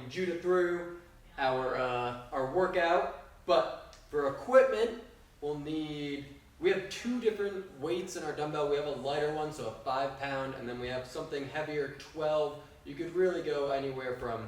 Judah through our workout. But for equipment, we have two different weights in our dumbbell. We have a lighter one, so a 5 pound, and then we have something heavier, 12. You could really go anywhere from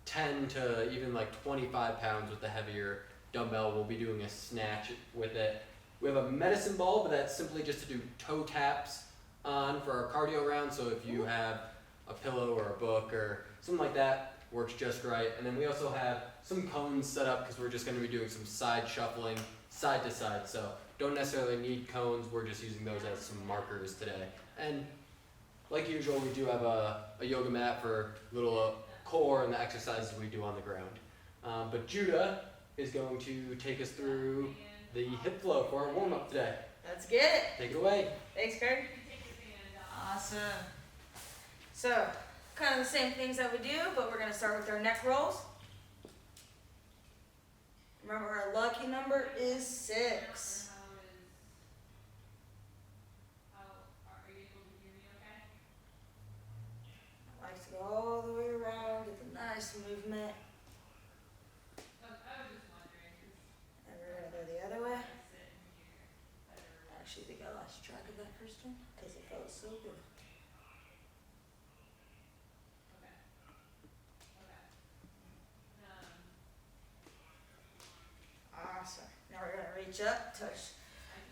10 to even like 25 pounds with the heavier dumbbell. We'll be doing a snatch with it. We have a medicine ball, but that's simply just to do toe taps on for our cardio round. So if you have a pillow or a book or something like that, works just right. And then we also have some cones set up because we're just going to be doing some side shuffling, side to side. So don't necessarily need cones. We're just using those as some markers today. And like usual, we do have a yoga mat for little core and the exercises we do on the ground. But Judah is going to take us through the hip flow for our warm-up today. Let's get it. Take it away. Thanks, Craig. Awesome. So, kind of the same things that we do, but we're going to start with our neck rolls. Remember, our lucky number is 6. I like to go all the way around, get the nice movement. And we're going to go the other way. I actually think I lost track of that first one because it felt so good. Awesome. Now we're going to reach up, touch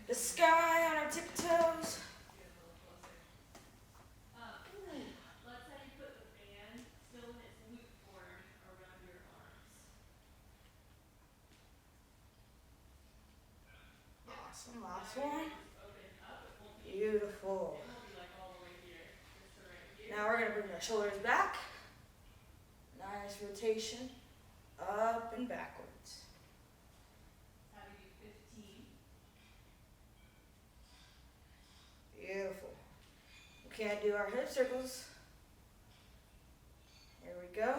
the sky on our tippy toes. Awesome. Last one. Beautiful. Now we're going to bring our shoulders back. Nice rotation. Up and backwards. Beautiful. We can't do our hip circles. Here we go.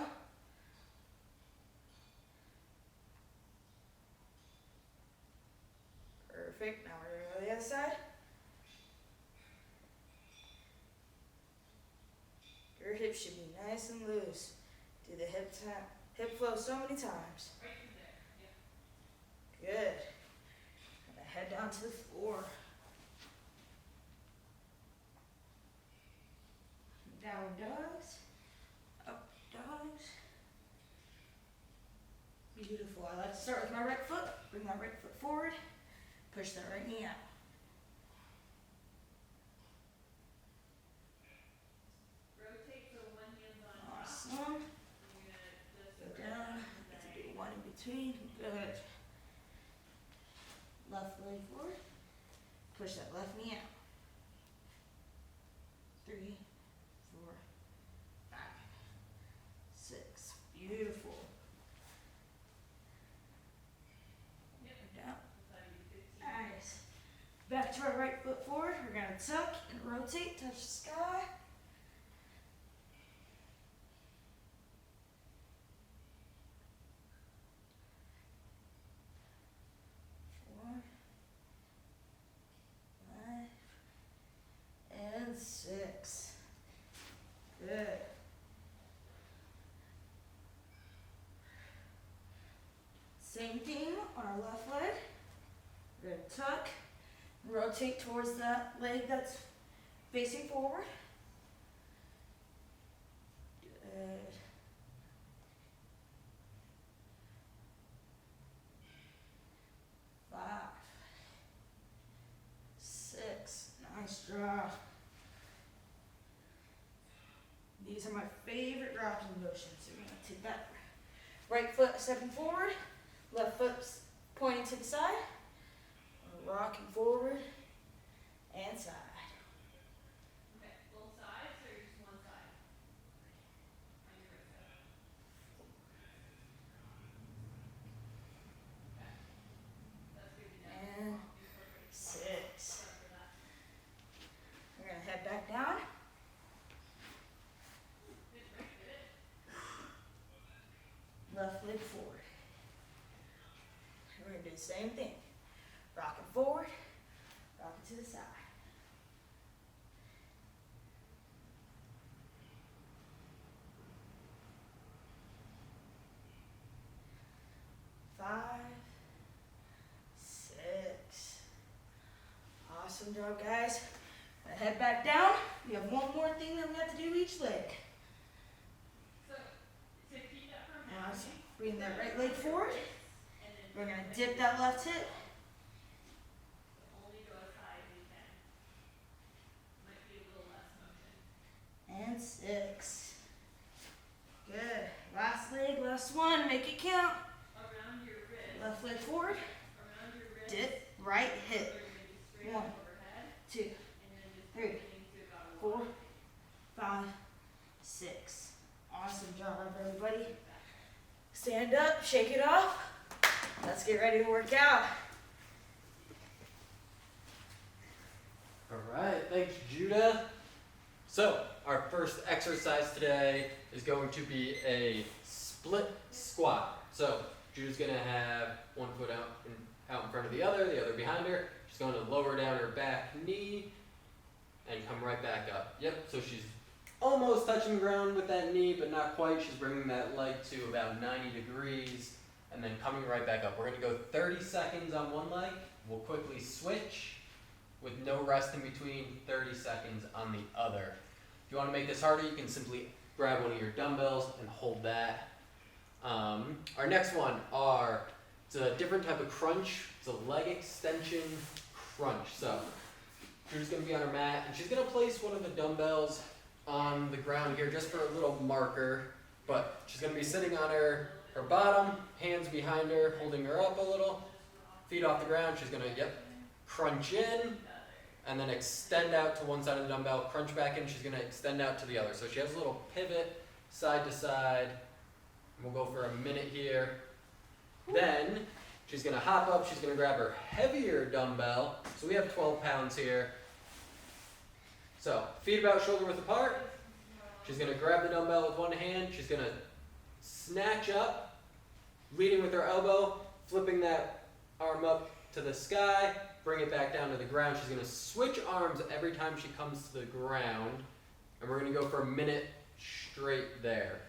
Perfect. Now we're going to go to the other side. Your hips should be nice and loose. Do the hip flow so many times. Good. Gonna head down to the floor. Down dogs. Up dogs. Beautiful. I like to start with my right foot. Bring my right foot forward. Push that right knee out. Awesome. Go down. Get to do one in between. Good. Left leg forward. Push that left knee out. 3, 4, 5, 6. Beautiful. Down. Nice. Back to our right foot forward. We're going to tuck and rotate, touch the sky. 4, 5, and 6. Good. Same thing on our left leg. We're going to tuck and rotate towards that leg that's facing forward. Good. Five, 6. Nice job. These are my favorite rocking motions. So we're going to take that right foot stepping forward, left foot pointing to the side, rocking forward and side. Okay, both sides or just one side? On your right side. Okay. That's good to know. And 6. We're going to head back down. Left leg forward. We're going to do the same thing. Rocking forward, rocking to the side. Awesome job, guys. Head back down. We have one more thing that we have to do each leg. So, to keep that from Awesome. happening. Bring that right leg forward. And then We're gonna dip that left hip. only go as high as you can. Might be a little less motion. And 6. Good. Last leg, last one. Make it count. Around your wrist. Left leg forward. Around your wrist. Dip. Right So hip. you're gonna be straight 1, up overhead. 2, And then just 3, opening to about a 4, Y. 5, 6. Awesome job, everybody. Stand up, shake it off. Let's get ready to work out. Alright, thanks Judah. So, our first exercise today is going to be a split squat. So, Judah's going to have one foot out in front of the other behind her. She's going to lower down her back knee and come right back up. Yep, so she's almost touching the ground with that knee, but not quite. She's bringing that leg to about 90 degrees and then coming right back up. We're going to go 30 seconds on one leg. We'll quickly switch with no rest in between, 30 seconds on the other. If you want to make this harder, you can simply grab one of your dumbbells and hold that. Our next one it's a different type of crunch. It's a leg extension crunch. So Drew's going to be on her mat, and she's going to place one of the dumbbells on the ground here just for a little marker. But she's going to be sitting on her bottom, hands behind her, holding her up a little, feet off the ground. She's going to, crunch in, and then extend out to one side of the dumbbell, crunch back in. She's going to extend out to the other. So she has a little pivot side to side. We'll go for a minute here. Then she's going to hop up. She's going to grab her heavier dumbbell. So we have 12 pounds here. So feet about shoulder width apart. She's going to grab the dumbbell with one hand. She's going to snatch up, leading with her elbow, flipping that arm up to the sky, bring it back down to the ground. She's going to switch arms every time she comes to the ground. And we're going to go for a minute straight there.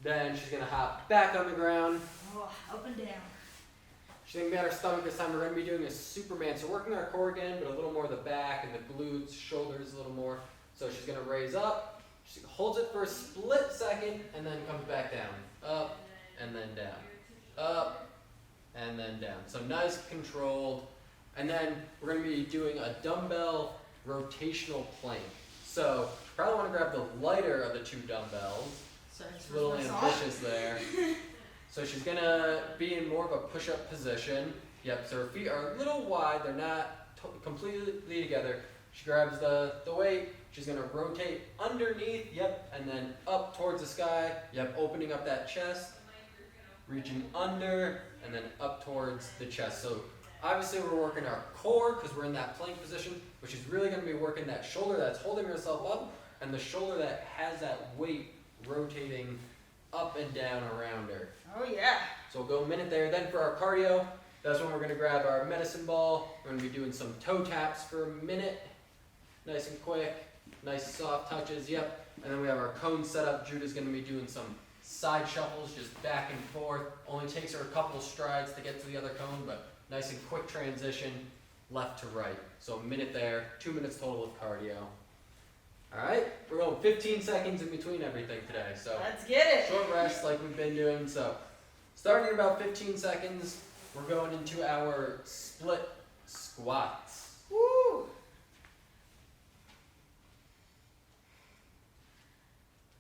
Then she's going to hop back on the ground. Oh, up and down. She's going to be on her stomach this time. We're going to be doing a Superman. So working our core again, but a little more of the back and the glutes, shoulders a little more. So she's going to raise up. She holds it for a split second and then comes back down. Up and then down. Up and then down. So nice controlled. And then we're going to be doing a dumbbell rotational plank. So you probably want to grab the lighter of the two dumbbells. Sorry, It's a little ambitious there. So she's going to be in more of a push-up position. Yep, so her feet are a little wide. They're not completely together. She grabs the weight. She's going to rotate underneath, and then up towards the sky. Opening up that chest, reaching under, and then up towards the chest. So obviously we're working our core because we're in that plank position, but she's really going to be working that shoulder that's holding herself up and the shoulder that has that weight rotating up and down around her. Oh yeah. So we'll go a minute there. Then for our cardio, that's when we're going to grab our medicine ball. We're going to be doing some toe taps for a minute. Nice and quick. Nice soft touches. And then we have our cone set up. Judah's going to be doing some side shuffles, just back and forth. Only takes her a couple strides to get to the other cone, but nice and quick transition left to right. So a minute there, 2 minutes total of cardio. All right, we're going 15 seconds in between everything today. So Let's get it. short rest like we've been doing. So starting in about 15 seconds, we're going into our split squats. Woo.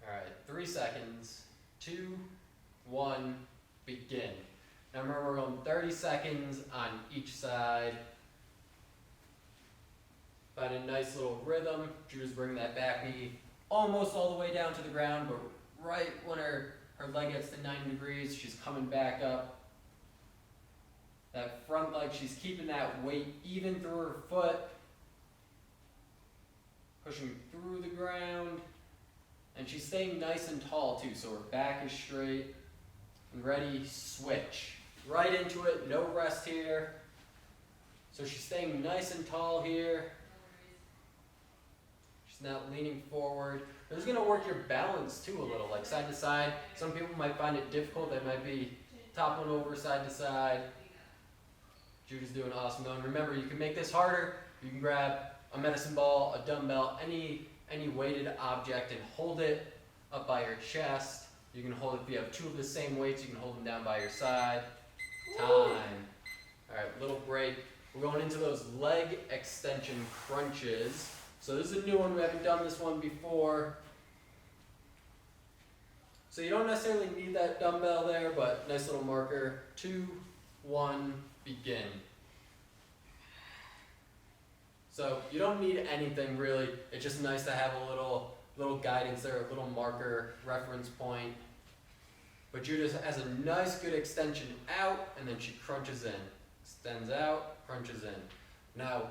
All right, 3 seconds, 2, 1, begin. Now remember, we're going 30 seconds on each side. Find a nice little rhythm. Judah's bringing that back knee almost all the way down to the ground, but right when her leg gets to 90 degrees, she's coming back up. That front leg, she's keeping that weight even through her foot. Pushing through the ground. And she's staying nice and tall too, so her back is straight. And ready, switch. Right into it, no rest here. So she's staying nice and tall here. She's not leaning forward. This is going to work your balance too a little, like side to side. Some people might find it difficult. They might be toppling over side to side. Judah's doing awesome though. And remember, you can make this harder. You can grab a medicine ball, a dumbbell, any weighted object and hold it up by your chest. You can hold it, if you have two of the same weights, you can hold them down by your side. Time. Alright, little break. We're going into those leg extension crunches. So this is a new one, we haven't done this one before. So you don't necessarily need that dumbbell there, but nice little marker. 2, 1, begin. So you don't need anything really, it's just nice to have a little guidance there, a little marker, reference point. But Judah has a nice good extension out, and then she crunches in. Extends out, crunches in. Now,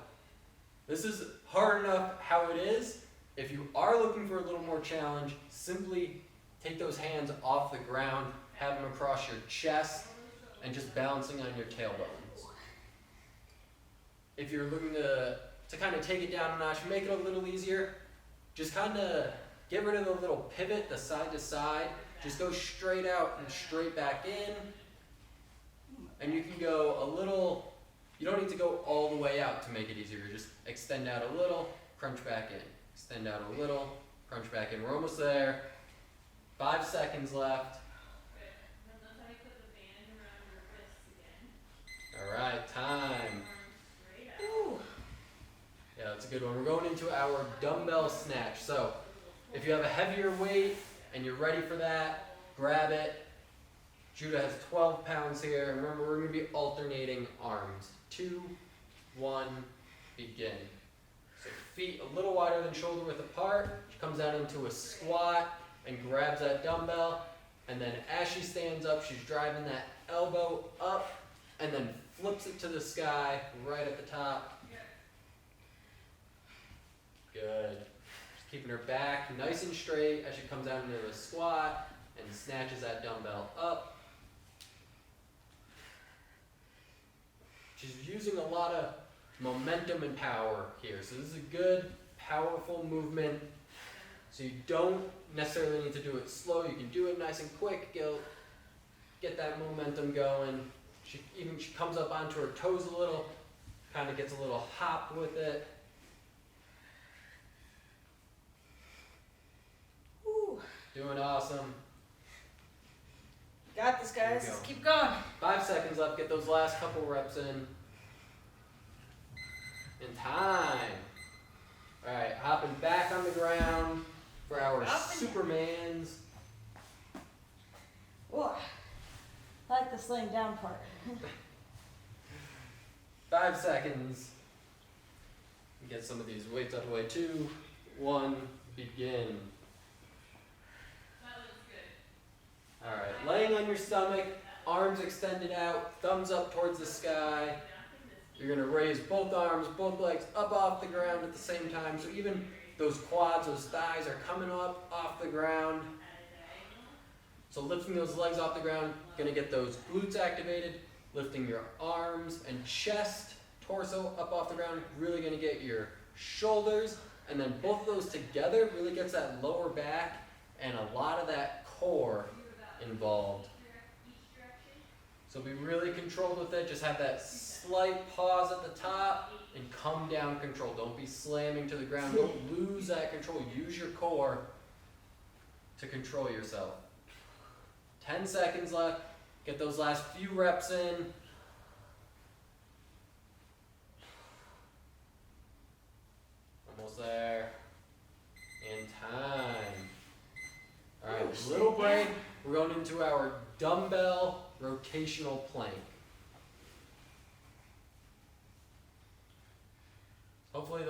this is hard enough how it is. If you are looking for a little more challenge, simply take those hands off the ground, have them across your chest, and just balancing on your tailbones. If you're looking to kind of take it down a notch, make it a little easier, just kind of get rid of the little pivot, the side to side. Just go straight out and straight back in. And you can go a little, you don't need to go all the way out to make it easier. Just extend out a little, crunch back in. Extend out a little, crunch back in. We're almost there. 5 seconds left. Alright, time. Ooh. Yeah, that's a good one. We're going into our dumbbell snatch. So, if you have a heavier weight and you're ready for that, grab it. Judah has 12 pounds here. Remember, we're going to be alternating arms. 2, 1, begin. So feet a little wider than shoulder width apart. She comes down into a squat and grabs that dumbbell. And then as she stands up, she's driving that elbow up and then flips it to the sky right at the top. Good. Just keeping her back nice and straight as she comes down into a squat and snatches that dumbbell up. She's using a lot of momentum and power here. So this is a good, powerful movement. So you don't necessarily need to do it slow. You can do it nice and quick. Get that momentum going. She comes up onto her toes a little, kind of gets a little hop with it. Ooh. Doing awesome. Got this, guys. There you go. Let's keep going. 5 seconds left. Get those last couple reps in. And time. All right, hopping back on the ground for our Supermans. Whoa. I like the slaying down part. 5 seconds. Get some of these weights out of the way. 2, 1, begin. All right, laying on your stomach, arms extended out, thumbs up towards the sky. You're gonna raise both arms, both legs up off the ground at the same time. So even those quads, those thighs are coming up off the ground. So lifting those legs off the ground, gonna get those glutes activated, lifting your arms and chest, torso up off the ground, really gonna get your shoulders, and then both of those together really gets that lower back and a lot of that core involved. So be really controlled with it. Just have that slight pause at the top and come down controlled. Don't be slamming to the ground. Don't lose that control. Use your core to control yourself. 10 seconds left. Get those last few reps in. Almost there. And time. All right, little break. We're going into our dumbbell rotational plank. Hopefully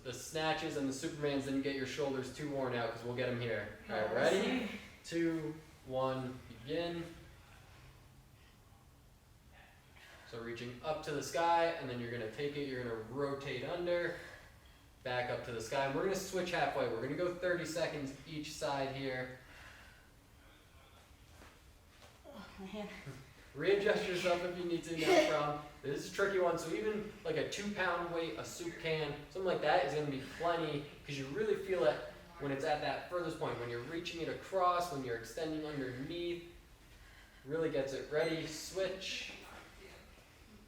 the snatches and the Supermans didn't get your shoulders too worn out, because we'll get them here. All right, ready? 2, 1, begin. So reaching up to the sky, and then you're going to take it, you're going to rotate under, back up to the sky. And we're going to switch halfway. We're going to go 30 seconds each side here. Readjust yourself if you need to, no problem. This is a tricky one, so even like a 2-pound weight, a soup can, something like that is going to be plenty, because you really feel it when it's at that furthest point, when you're reaching it across, when you're extending underneath. Really gets it ready. Switch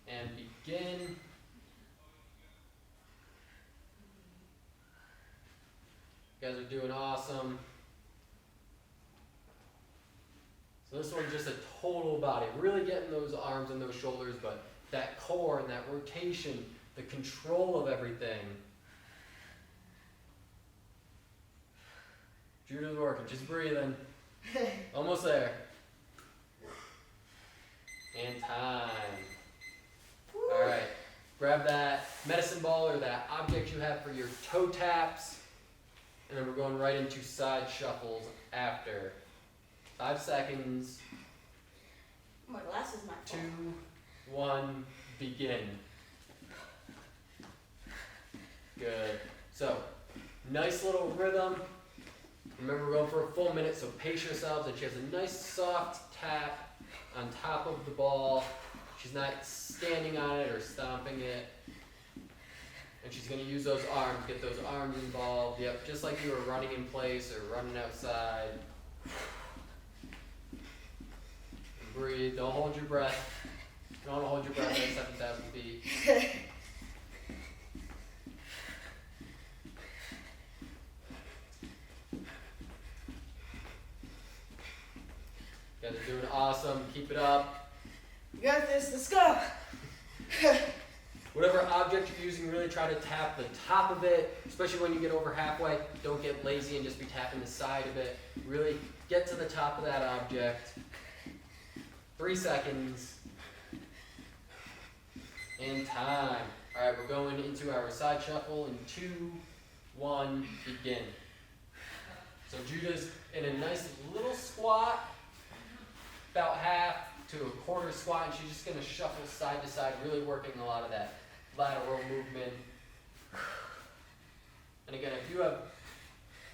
and begin. You guys are doing awesome. So this one's just a total body, really getting those arms and those shoulders, but that core and that rotation, the control of everything. Judah's working, just breathing. Almost there. And time. Alright, grab that medicine ball or that object you have for your toe taps, and then we're going right into side shuffles after. 5 seconds. My glasses might 2, fall. 1, begin. Good. So, nice little rhythm. Remember, we're going for a full minute, so pace yourselves. And she has a nice soft tap on top of the ball. She's not standing on it or stomping it. And she's going to use those arms, get those arms involved. Yep, just like you were running in place or running outside. Breathe, don't hold your breath. Don't hold your breath at 7,000 feet. You guys are doing awesome. Keep it up. You got this, let's go. Whatever object you're using, really try to tap the top of it, especially when you get over halfway. Don't get lazy and just be tapping the side of it. Really get to the top of that object. 3 seconds. And time. Alright, we're going into our side shuffle in 2, 1, begin. So Judah's in a nice little squat, about half to a quarter squat, and she's just going to shuffle side to side, really working a lot of that lateral movement. And again, if you have,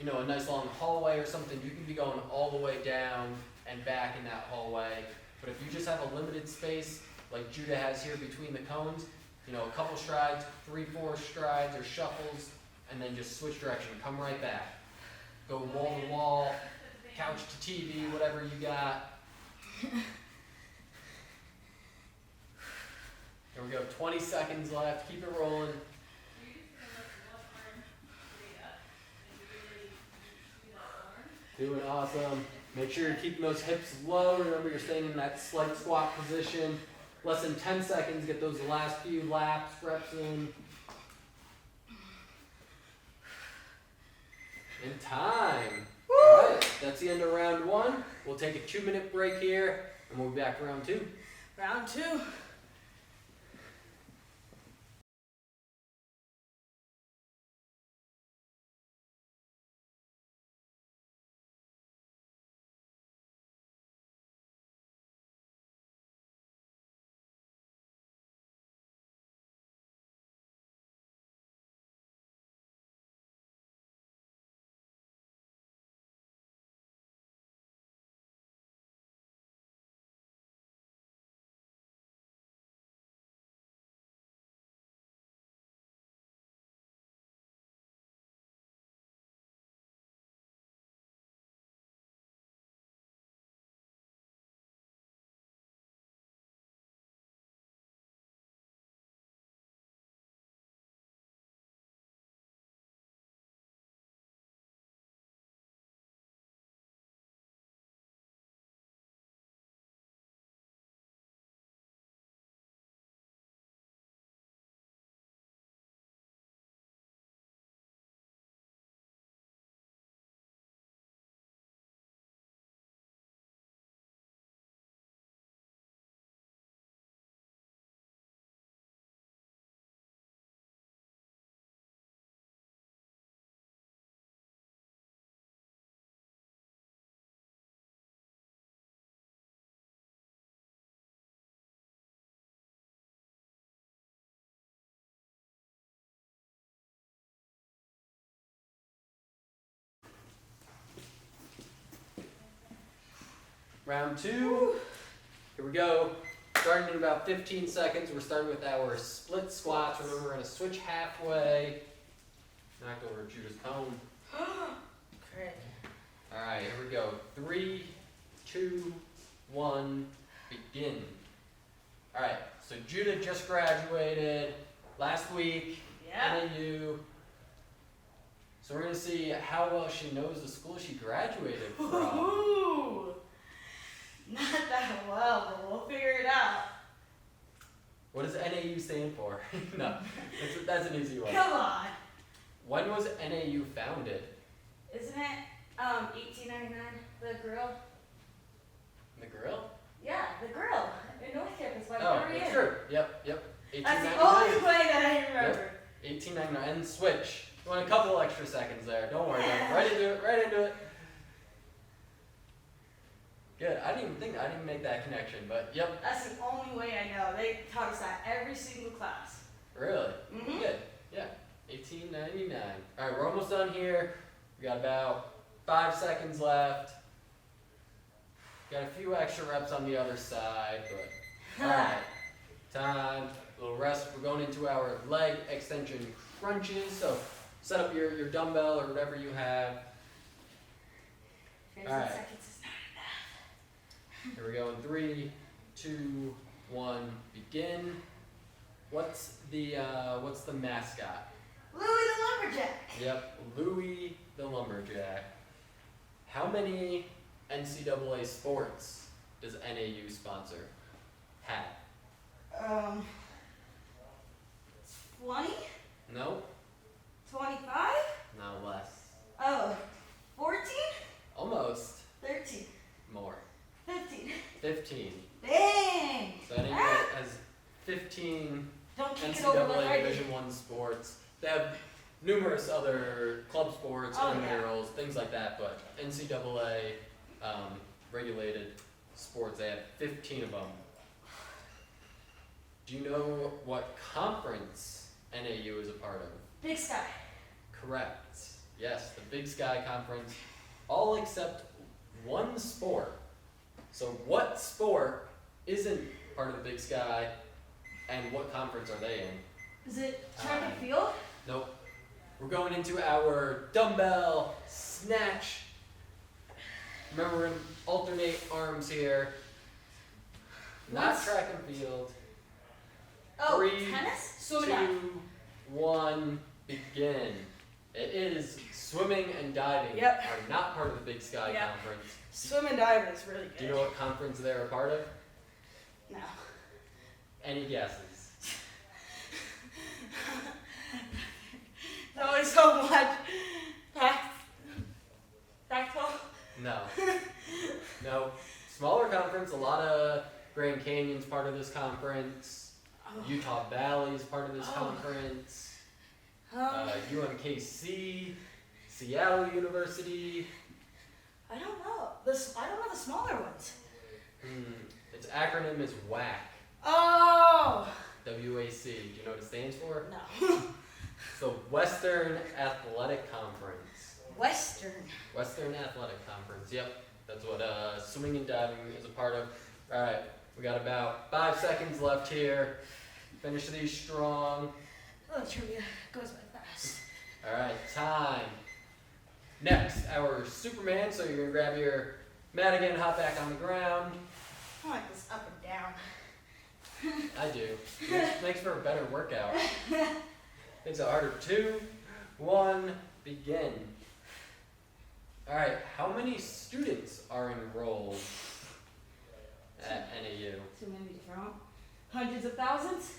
a nice long hallway or something, you can be going all the way down and back in that hallway. But if you just have a limited space, like Judah has here between the cones, a couple strides, 3, 4 strides or shuffles, and then just switch direction. Come right back. Go wall to wall, couch to TV, whatever you got. Here we go, 20 seconds left. Keep it rolling. Doing awesome. Make sure you're keeping those hips low. Remember, you're staying in that slight squat position. Less than 10 seconds. Get those last few laps, reps in. And time. All right, that's the end of round 1. We'll take a 2-minute break here, and we'll be back for round 2. Round 2. Round 2. Here we go. Starting in about 15 seconds. We're starting with our split squats. Remember, we're going to switch halfway. Knocked over Judah's cone. Great. Alright, here we go. 3, 2, 1, begin. Alright, so Judah just graduated last week. Yeah. NAU. So we're gonna see how well she knows the school she graduated from. Ooh, not that well, but we'll figure it out. What does NAU stand for? No, that's an easy one. Come on. When was NAU founded? Isn't it 1899, the grill? The grill? Yeah, the grill in North Campus by Oh, Gloria it's Inn. true. Yep. That's the only 1899. way that I remember. 1899 and switch. You want a couple extra seconds there. Don't worry about it. Right into it. Good. I didn't even make that connection, but yep. That's the only way I know. They taught us that every single class. Really? Mm-hmm. Good. Yeah. 1899. All right, we're almost done here. We got about 5 seconds left. Got a few extra reps on the other side, but all right. Time. A little rest. We're going into our leg extension crunches. So set up your dumbbell or whatever you have. 15 All right. seconds is not enough. Here we go in 3, 2, 1, begin. What's the mascot? Louie the Lumberjack. Yep, Louie the Lumberjack. How many NCAA sports does NAU sponsor? Have? 20? Nope. 25? No, less. Oh, 14? Almost. 13. More. 15. 15. Dang! So NAU Ah! has 15 Don't kick it over like NCAA I did. Division I sports. They have numerous other club sports, Oh, yeah. intramurals, things like that, but NCAA regulated sports, they have 15 of them. Do you know what conference NAU is a part of? Big Sky. Correct. Yes, the Big Sky Conference, all except one sport. So what sport isn't part of the Big Sky, and what conference are they in? Is it track and field? Nope. We're going into our dumbbell snatch. Remember, we're going to alternate arms here. Not What's- track and field. Oh, 3, tennis? Swimming dive. 2, 1, begin. It is swimming and diving Yep. are not part of the Big Sky Yep. Conference. Swim and diving is really good. Do you know what conference they're a part of? No. Any guesses? There's always so much. Pac-12? No. No. Smaller conference, a lot of Grand Canyon's part of this conference. Oh. Utah Valley's part of this Oh. conference. Um, UMKC, Seattle University. I don't know. I don't know the smaller ones. Its acronym is WAC. Oh! WAC. Do you know what it stands for? No. It's the Western Athletic Conference. Western. Western Athletic Conference. Yep. That's what swimming and diving is a part of. All right. We got about 5 seconds left here. Finish these strong. Oh, trivia goes by fast. All right, time. Next, our Superman. So you're gonna grab your mat again, hop back on the ground. I like this up and down. I do. Makes for a better workout. Makes it harder. 2, 1, begin. All right, how many students are enrolled at NAU? Too many to count. Hundreds of thousands?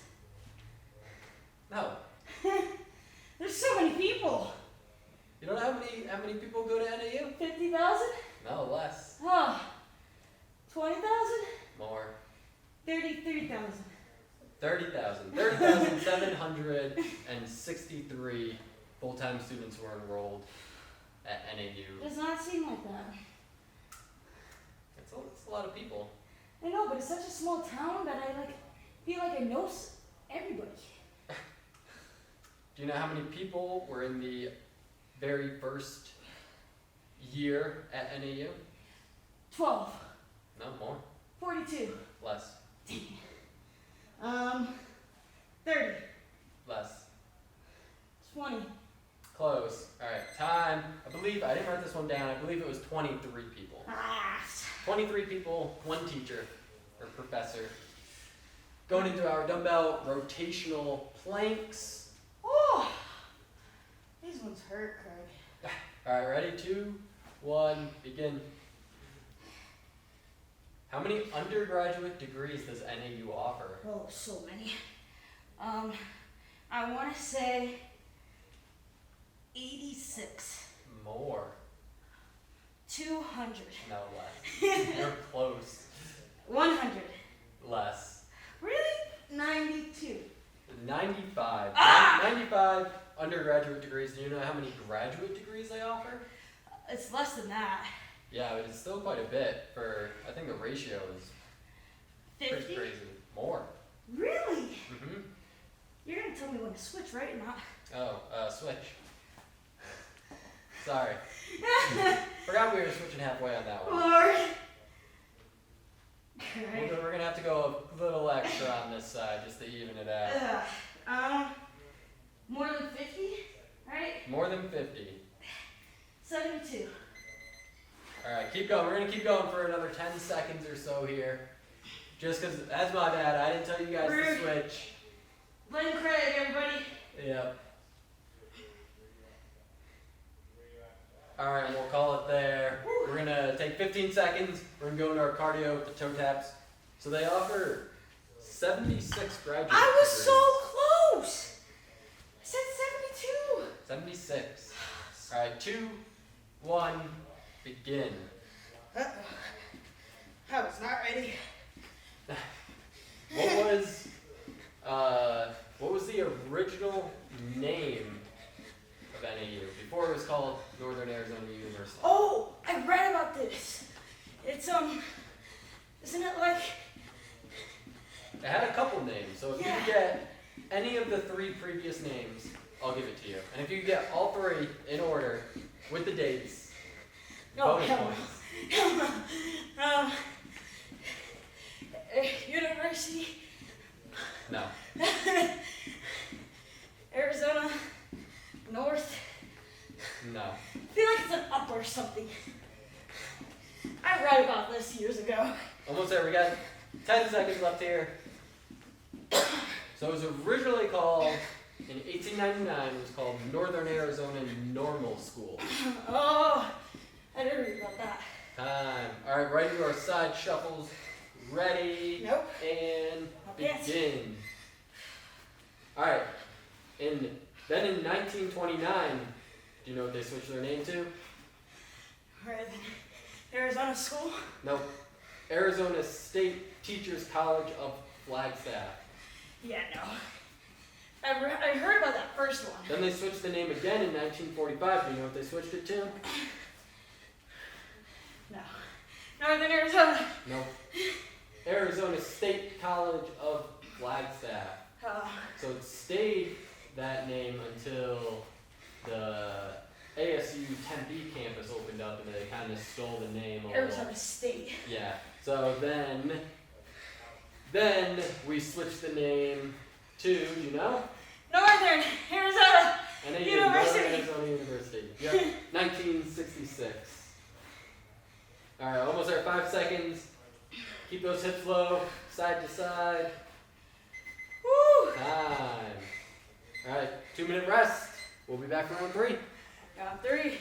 No. There's so many people. You don't know how many people go to NAU? 50,000? No, less. Oh. 20,000? More. 33,000. 30,000. 30,763 full-time students were enrolled at NAU. Does not seem like that. It's a lot of people. I know, but it's such a small town that I feel like I know everybody. Do you know how many people were in the very first year at NAU? 12. No, more. 42. Less. 30. Less. 20. Close. Alright, time. I didn't write this one down, I believe it was 23 people. Ah. 23 people, 1 teacher or professor. Going into our dumbbell rotational planks. Oh! These ones hurt, Craig. Alright, ready? 2, 1, begin. How many undergraduate degrees does NAU offer? Oh, so many. I want to say 86. More. 200. No, less. You're close. 100. Less. Really? 92. 95. Ah! 95 undergraduate degrees. Do you know how many graduate degrees they offer? It's less than that. Yeah, but it's still quite a bit for, I think the ratio is 50? pretty crazy. More. Really? Mm-hmm. You're going to tell me when to switch, right? Not. Oh, switch. Sorry. Forgot we were switching halfway on that one. Lord. We're gonna have to go a little extra on this side just to even it out. More than 50, right? More than 50. 72. Alright, keep going. We're gonna keep going for another 10 seconds or so here. Just because, that's my bad. I didn't tell you guys to switch. Blame Craig, everybody. Yep. Alright, we'll call it there. We're gonna take 15 seconds. We're gonna go into our cardio with the toe taps. So they offer 76 graduate I was degrees. so close. I said 72. 76. Alright, 2, 1, begin. Uh-oh. I was not ready. What was the original name of NAU before it was called Northern Arizona University? Oh, I read about this. It's, isn't it like, It had a couple names, so if you Yeah. get any of the 3 previous names, I'll give it to you. And if you get all 3 in order with the dates, no, bonus hell points. no. University, No. Arizona, North. No. I feel like it's an up or something. I read about this years ago. Almost there. We got 10 seconds left here. So it was originally called, in 1899, it was called Northern Arizona Normal School. Oh, I didn't read about that. Time. All right, right into our side shuffles. Ready? Nope. And Yes. begin. All right. Then in 1929, do you know what they switched their name to? Alright then. Arizona school? Nope. Arizona State Teachers College of Flagstaff. Yeah, no. I heard about that first one. Then they switched the name again in 1945. Do you know what they switched it to? No. Northern Arizona. Nope. Arizona State College of Flagstaff. Oh. So it stayed that name until the ASU Tempe campus opened up and they kind of stole the name a little. Arizona State. Yeah. So then we switched the name to, do you know? Northern Arizona. NAU, University. Northern Arizona University. Yep. 1966. All right, almost there. 5 seconds. Keep those hips low, side to side. Woo! Time. All right, 2-minute rest. We'll be back for round 3. Round 3.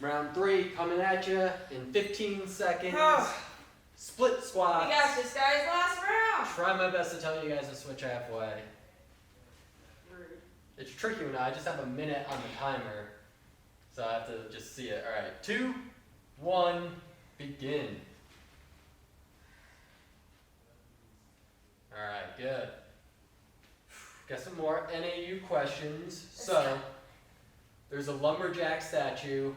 Round 3 coming at you in 15 seconds. Oh. Split squats. We got this, guys. Last round. Try my best to tell you guys to switch halfway. Rude. It's tricky when I just have a minute on the timer, so I have to just see it. All right, 2, 1, begin. All right, good. Got some more NAU questions. So, there's a lumberjack statue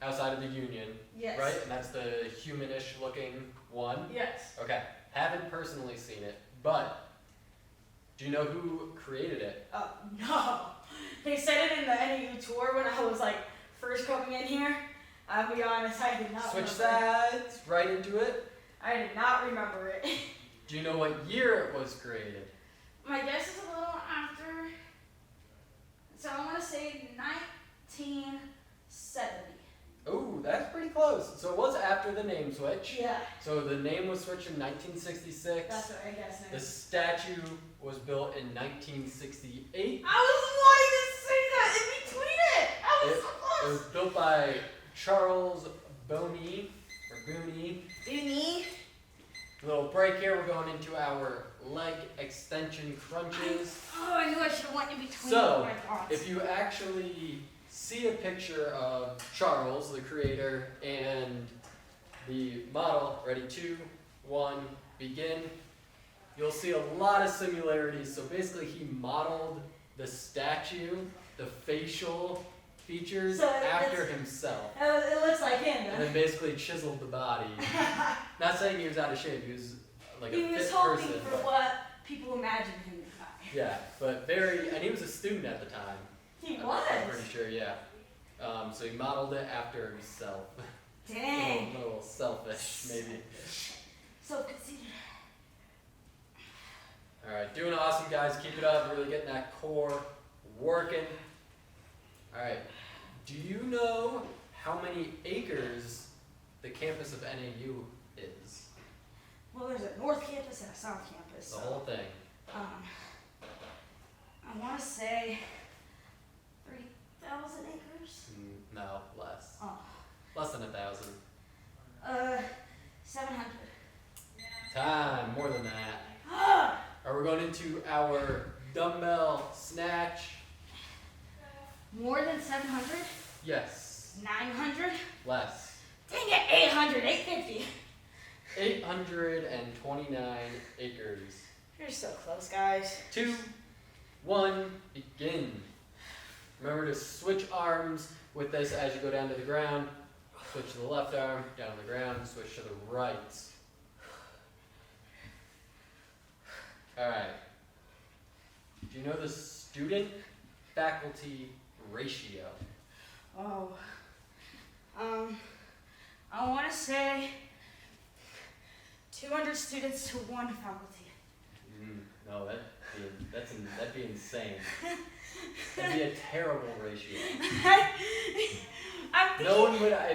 outside of the Union, Yes. right? And that's the humanish looking one. Yes. Okay, haven't personally seen it, but do you know who created it? No. They said it in the NAU tour when I was like first coming in here. I'll be honest, I did not Switch remember. sides, right into it. I did not remember it. Do you know what year it was created? My guess is a little after. So I want to say 1970. Oh, that's pretty close. So it was after the name switch. Yeah. So the name was switched in 1966. That's what I guess. The statue was built in 1968. I was wanting to say that in between it. I was so It close. was built by Charles Booney. Dooney. Little break here. We're going into our leg extension crunches. Oh, I knew I should have went in between So, my thoughts. if you actually see a picture of Charles, the creator, and the model, ready, 2, 1, begin, you'll see a lot of similarities. So basically he modeled the statue, the facial features So after himself. It looks like him, And though. then basically chiseled the body. Not saying he was out of shape, he was like a He was fit hoping person. for but- what people imagined him to be. Yeah, but and he was a student at the time. He I'm was. pretty sure, yeah. So he modeled it after himself. Dang. A little selfish, maybe. So conceited. Alright, doing awesome, guys. Keep it up. Really getting that core working. Alright, do you know how many acres the campus of NAU is? Well, there's a North Campus and a South Campus. The whole thing. I want to say 3,000 acres. No, less. Oh. Less than 1,000. 700. Time, more than that. Ah! Alright, we're going into our dumbbell snatch. More than 700? Yes. 900? Less. Dang it, 800, 850. 829 acres. You're so close, guys. 2, 1, begin. Remember to switch arms with this as you go down to the ground. Switch to the left arm, down to the ground, switch to the right. Alright. Do you know the student-faculty ratio? Oh. I want to say 200 students to 1 faculty. No, that'd be insane. That'd be a terrible ratio. I'm thinking, No one would. I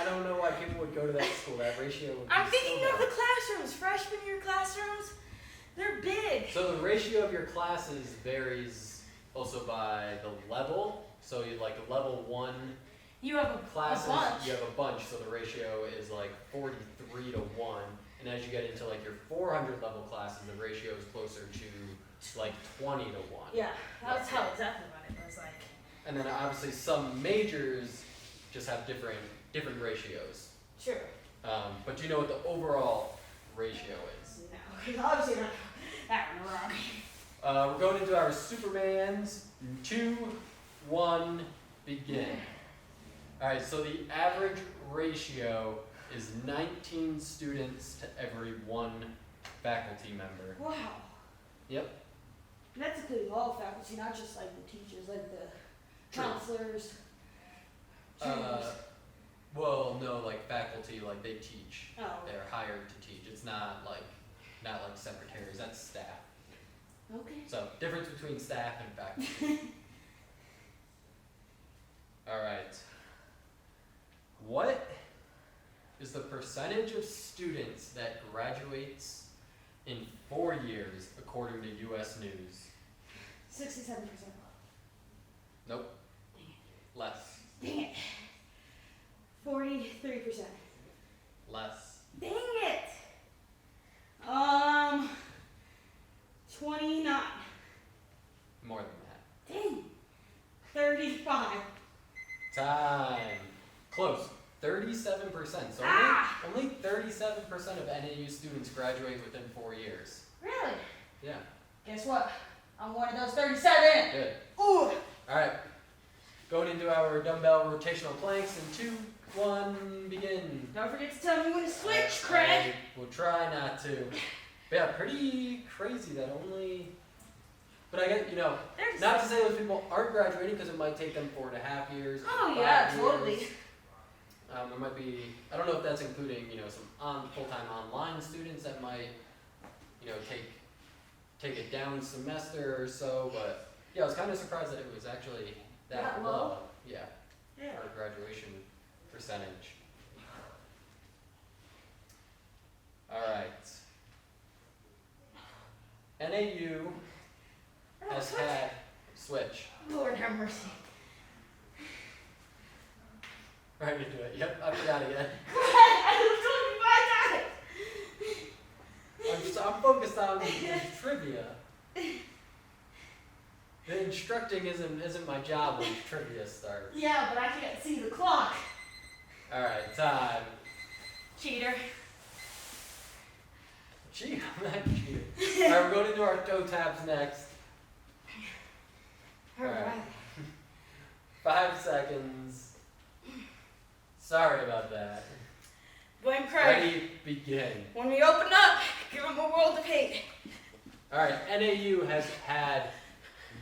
don't know why people would go to that school. That ratio would be I'm so thinking of bad. the classrooms, freshman year classrooms. They're big. So the ratio of your classes varies also by the level. So you like level 1 You have a classes, bunch. you have a bunch. So the ratio is like 43 to 1. And as you get into like your 400 level classes, the ratio is closer to like 20 to 1. Yeah, that's how exactly what it was like. And then obviously some majors just have different ratios. Sure. But do you know what the overall ratio is? No, because obviously that one wrong. We're going into our Supermans. 2, 1, begin. Alright, so the average ratio is 19 students to every 1 faculty member. Wow. Yep. And that's including all faculty, not just like the teachers, like the True. counselors. tutors. Well, no, like faculty, like they teach. Oh. They're hired to teach. It's not like secretaries, that's staff. Okay. So, difference between staff and faculty. Alright. What is the percentage of students that graduates in 4 years according to US News? 67%. Nope. Less. Dang it. 50%. Less. Dang it. 29. More than that. Dang. 35. Time. Close. 37%. So only 37% of NAU students graduate within 4 years. Really? Yeah. Guess what? I'm one of those 37. Good. Ooh. All right. Going into our dumbbell rotational planks in 2, 1, begin. Don't forget to tell me when to switch, Craig. We'll try not to. But yeah, pretty crazy that only. But I get, not to say those people aren't graduating because it might take them 4.5 years. Oh 5 yeah, years. totally. There might be, I don't know if that's including, some full-time online students that might, take a down semester or so, but yeah, I was kind of surprised that it was actually that low. Yeah, Yeah. our graduation percentage. All right. NAU has had, switch. Lord have mercy. Right into it. Yep, I forgot again. I told you 5 times. I'm focused on the trivia. The instructing isn't my job when trivia starts. Yeah, but I can't see the clock. Alright, time. Cheater. Gee, I'm not cheating. Alright, we're going into our toe taps next. Alright. 5 seconds. Sorry about that. Blame Craig. Ready, begin. When we open up, give him a world of hate. Alright, NAU has had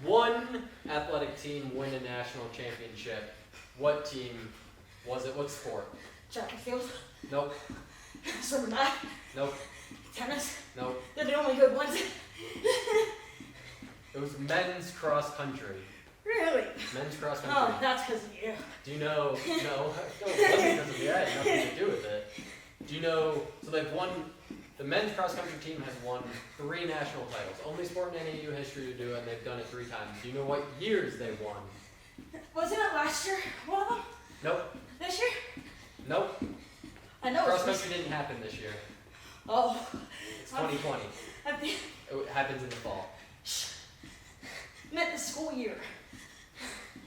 one athletic team win a national championship. What team was it? What sport? Track and field. Nope. Swimming, back. Nope. Tennis. Nope. They're the only good ones. It was men's cross country. Really? Men's cross country. Oh, that's because of you. Do you know? No, it wasn't because of the ad. Nothing to do with it. Do you know? So they've won. The men's cross country team has won 3 national titles. Only sport in NAU history to do it, and they've done it 3 times. Do you know what years they won? Wasn't it last year, one of them? Nope. This year? Nope. I know Cross it's country didn't happen this year. Oh. It's 2020. It happens in the fall. Meant the school year.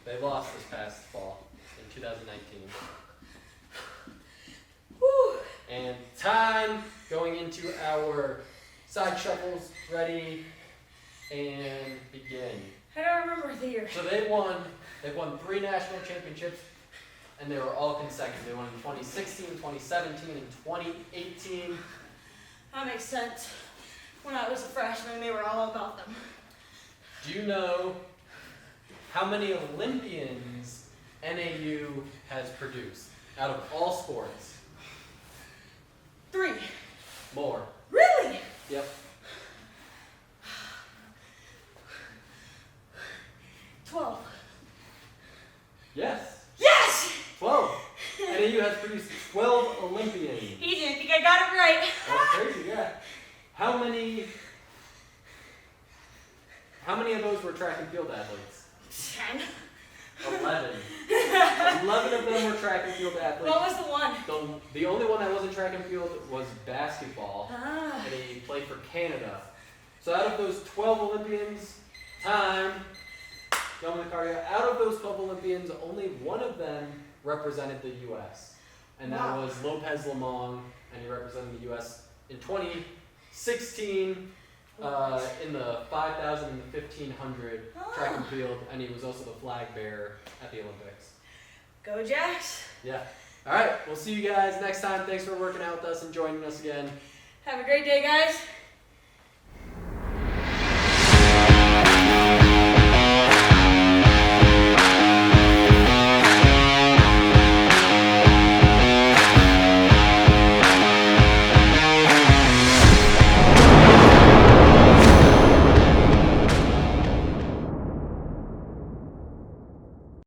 They lost this past fall in 2019. Woo. And time going into our side shuffles. Ready and begin. I don't remember the year. So they've won 3 national championships, and they were all consecutive. They won in 2016, 2017, and 2018. That makes sense. When I was a freshman, they were all about them. Do you know how many Olympians NAU has produced out of all sports? 3. More. Really? Yep. 12. Yes. Yes! 12. NAU has produced 12 Olympians. He didn't think I got it right. That's crazy, yeah. How many of those were track and field athletes? 10. 11. 11 of them were track and field athletes. What was the one? The only one that wasn't track and field was basketball, Ah. and he played for Canada. So out of those 12 Olympians, time, going with the cardio, out of those 12 Olympians, only one of them represented the U.S., and that Wow. was Lopez Lamong, and he represented the U.S. in 2016 in the 5,000 and the 1,500 track and field, and he was also the flag bearer at the Olympics. Go Jacks. Yeah. All right. We'll see you guys next time. Thanks for working out with us and joining us again. Have a great day, guys.